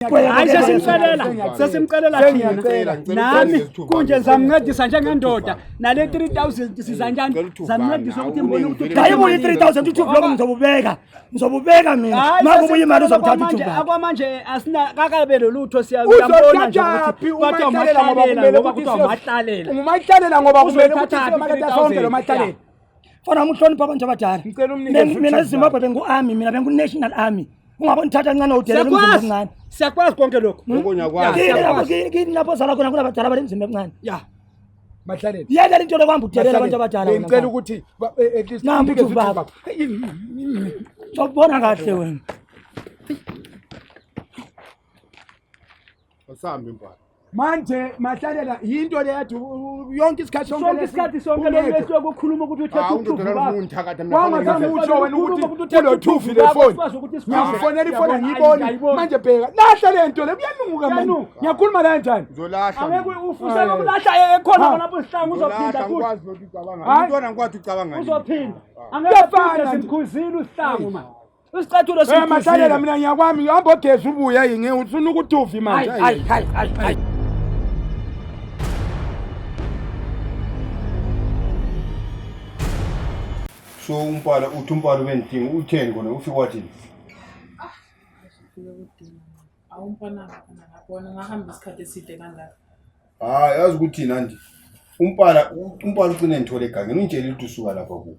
Hayi sesimqalela thina nami kunje zamncedisa njengendoda nale 3000 sizanjani zamncedisa ukuthi imbone ukuthi hayibuye 3000 uThubi lokho ngizobubeka mina makubuye imali uzokuthatha uThubi akwamanje asina kakabelo lutho siyabona nje ukuthi kwathi Mahlalela ngoba kuthiwa Mahlalela umahlalela ngoba kumele ukuthi simaketha sonke lo Mahlalela fana umhlonipha abantu abadala mina eZimbabwe bengu-army mina bengu-national army ungaboni thatha kancane udelela umzimba omncane siyakwazi konke lokho kini lapho zala khona kunabadala abale umzimba omncane ya Mahlalela yekela into lokuhamba udelela abantu abadala ngicela ukuthi at least nambike ubaba sobona kahle wena asambe mbala manje Mahlalela yinto le yathi yonke isikhathi sonke leswe kukhuluma ukuthi uthatha uThubi wangasamutsho wena ukuthi ulo Thubi lefoni ngiyafonela ifoni ngiyibona manje bheka lahla lento le kuyanuka manje ngiyakhuluma la njani uzolahla angeke ufusela ukulahla ekhona lapho sihlangu uzophinda ngikwazi ukuthi ucabanga intwana ngikwazi ucabanga uzophinda angeke simkhuzile usihlangu manje usicathulo simkhuzile Mahlalela mina ngiyakwami hamba ogezi ubuya yinge ufuna ukuThubi manje hayi so umpala uthi umpala wendinga utheni kona ufika wathini awumfana ngabona ngahamba isikhathi eside kangaka hayi yazi ukuthi nandi umpala ucine ngithole egangeni ungitshela ukuthi usuka lapha ku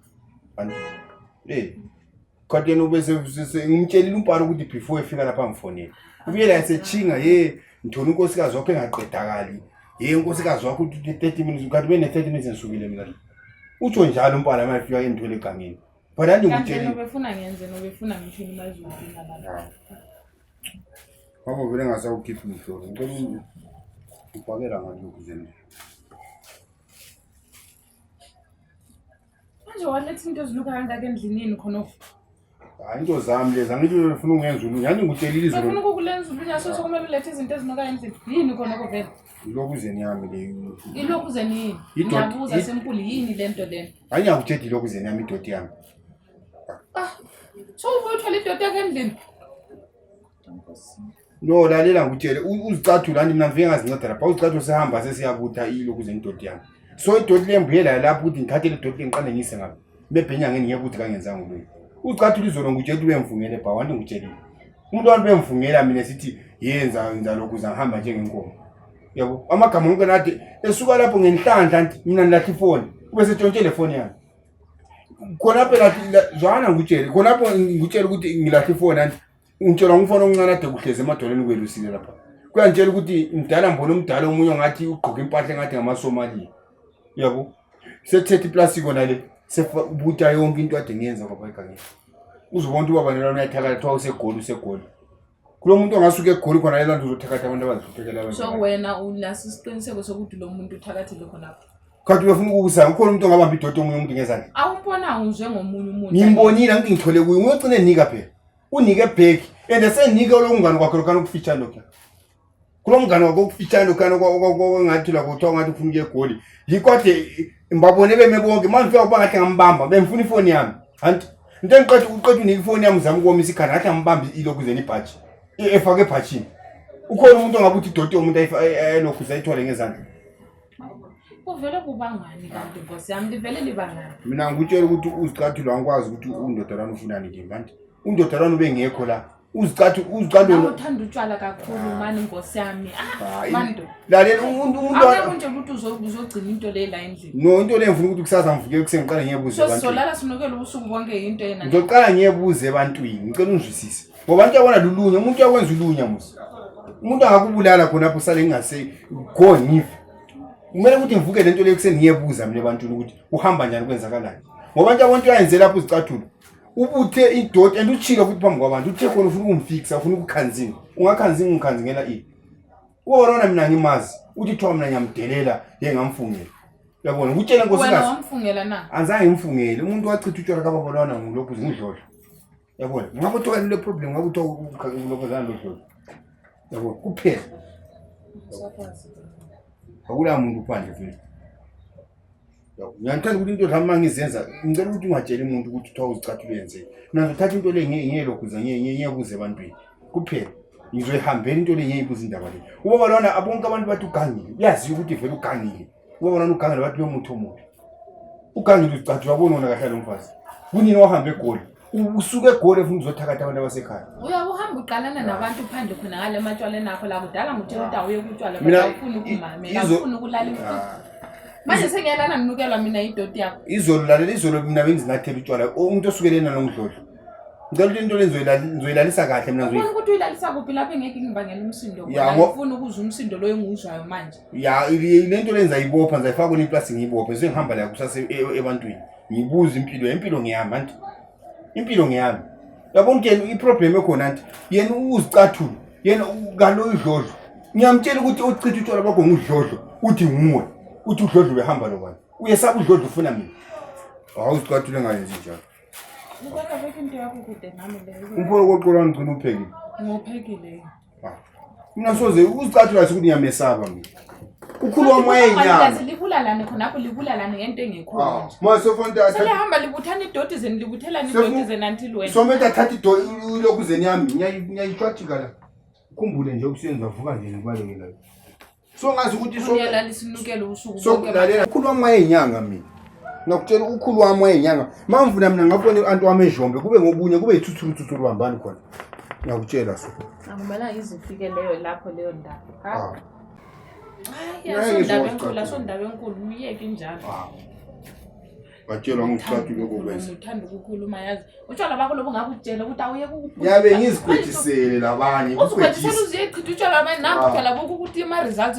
anti kodwa ubese ngimtshelile umpala ukuthi before efika lapha ngifonela ubuyela yasechinga ngithona unkosikazi wakho engaqedakali unkosikazi wakho uthi 30 minutes kanti bene 30 minutes ngisukile mina utsho njalo umpala mayifika engithole egangeni phela ngikutshela ubefuna ngenze nobefuna ngithini mazulu nabantu babo vele ngasawukhipha umhlolo ngicela ubhakela ngalokho zeni manje waletha into eziluka kangaka endlinini khona hayi into zami lezi angithi ufuna ungenza ulungu yani ngikutshelile izolo ufuna ukulenza ulungu yaso kumele ulethe izinto ezinuka endlini yini khona kovela lokhu zeni yami le ilokhu zeni ngiyabuza senkulu yini lento lena hayi ngiyakutshela lokhu zeni yami idoti yami so ubuyothola idoti yakhe endlini no lalela ngikutshele uzicathula mina ngivike ngazinceda lapha uzicathula sehamba sesiyabutha ilokhu zeni idoti yami so idoti lembuyela lapho ukuthi ngithathe le doti ngiqale ngise ngabe bebhenya ngene ngiyekuthi kangenzanga ulungu ucathula izolo ngikutshela ukuthi bemvungele bha wanti ngikutshelile umuntu wami bemvungela mina sithi yenza lokhu zangihamba njengenkomo yabo amagama onke nathi esuka lapho ngenhlanhla mina nilathi ifoni ube setshontshele ifoni yami khona phela zwana ngikutshele khona lapho ngikutshela ukuthi ngilathi ifoni anti ngitshela ngifona okuncane ade kuhleze emadolweni kwelusile lapha kuyantshela ukuthi mdala mbona umdala omunye ngathi ugqoka impahla ngathi ngamaSomali yabo sethethe iplastiko nale sebuta yonke into ade ngiyenza kwapha ekhaya uzobona ubaba nelana uyathakala twa usegoli kulo muntu ongasuka egoli khona yena uzothakatha abantu abazihluphekela abantu so wena ulasi isiqiniseko sokuthi lo muntu uthakathile khona lapho kanti uyafuna ukusa ukhona umuntu ongabamba idodo omunye umuntu ngezandla awumbona njengomunye umuntu ngimbonile ngithi ngithole kuye uyocine nika phela unike bheki and senika lo mngane wakhe lokho ukufitshana lokho kulo mngane wakhe ukufitshana lokho ngathi la kuthiwa ngathi ufuna ukuye egoli yikwade mbabone bemebonke manje ufika kuba ngathi ngambamba bemfuna ifoni yami anti into engiqedwe uqedwe unike ifoni yami uzama ukomisa ikhanda ngathi ngambamba ilokhu zeni ibhaji efake ebhajini ukhona umuntu ongabuthi idoti yomuntu ayilokhu zayithole ngezandla uvele kubangani kanti Nkosi yami livele libangani mina ngikutshela ukuthi uzicathula ngikwazi ukuthi undodarana ufunani nje manje undodarana ubengekho la uzicathula uthanda utshwala kakhulu mani Nkosi yami mando lalela umuntu akunje ukuthi uzogcina into le la endlini no into le ngifuna ukuthi kusasa ngivuke kusengiqala ngiyebuza abantu solala sinokela ubusuku bonke into yena ngizoqala ngiyebuza ebantwini ngicela ungizwisise ngoba abantu yabona lulunya umuntu yakwenza ulunya musi umuntu angakubulala khona lapho sale ngase go ngive kumele ukuthi ngivuke lento le kuseni ngiyebuza mina ebantwini ukuthi uhamba njani kwenzakalani ngoba abantu yayenze lapho izicathula ubuthe idoti and uchika futhi phambi kwabantu uthe khona ufuna ukumfixa ufuna ukukhanzinga ungakhanzinga ungikhanzingela ini wona mina ngimazi uthi thowa mina ngiyamdelela yengamfungela uyabona ukutshela nkosikazi wena wamfungela na anzange ngimfungele umuntu wachitha utshwala kababona ngilokhu ngidlodla yabona ngabe uthola le problem ngabe uthola lokho zana lokho yabona kuphela akula muntu phandle vele Ngiyathanda ukuthi into zami mangizenza ngicela ukuthi ungatsheli umuntu ukuthi uthawu uzicathule yenze. Mina ngithatha into le ngiyelokhuza ngiyebuza ebantwini. Kuphela. ngizoyihambela into le ngiyibuza indaba le ubaba lona abonke abantu bathi ugangile uyazi ukuthi vele ugangile ubaba lona ugangile bathi umuntu omuhle ugangile ucathi wabona wona kahle lo mfazi kunini wahamba eGoli usuke eGoli ufuna uzothakatha abantu abasekhaya uyahamba uqalana nabantu phandle khona ngale matshwaleni akho la kudala ngutshela ukuthi awuye kutshwala kodwa ufuna ukumamela ufuna ukulala manje sengiyalana nginukelwa mina idoti yakho izolo lalela izolo mina bengizinathela utshwala umuntu osukelena nongidlodlo ngicela into lenzoyilalisa kahle mina ubona ukuthi uyilalisa kuphi lapha engeke ngibangela umsindo ngoba ngifuna ukuzwa umsindo lo enguzwayo manje ya lento lenza ibopha ngizayifaka kule plastic ngibophe sengihamba la kusase ebantwini ngibuza impilo ngiyami anti impilo ngiyami yabona ke iproblem ekhona anti yena uzicathula yena ngalo idlodlo ngiyamtshela ukuthi uchithi utshwala bakho ngudlodlo uthi nguwe uthi udlodlo behamba lobani uyesaba udlodlo ufuna mina awuzicathule ngayenzi njalo Ngibona ukuthi into yakho kude nami leyo. Umfuna koqola ngicina uphekile. Ngophekile. Mina soze uzicathula ukuthi ngiyamesaba mina. Ukhulwa moya enyanga. Libulalane khonapho libulalane ngento engekhona nje. Mase fonta Sele hamba libuthana idoti zeni libuthelana idoti zeni until wena. Someta thatha idoti lokhu zeni yami ngiyayishwathika la. Ukhumbule nje ukusenza vuka nje ngibalekela. So ngazi ukuthi so uyalalisa inukelo usuku bonke. So lalela ukhulwa moya enyanga mina. Ngakutshela ukhulu wami wayenyanga mamvuna mina ngabona antu wami ejombe kube ngobunye kube yithuthuru hambani khona ngakutshela so angumela izifike leyo lapho leyo ndaba ha hayi sondaba enkulu uyeke njalo batshelwa ngicathu lokho kwenza uthanda ukukhuluma yazi utshwala bakho lobo ngakutshela ukuthi awuyeke ukuphuma yabe ngizigwethisele labanye uzikwethisela uziye chitha utshwala abanye nabo utshwala bakho ukuthi ama results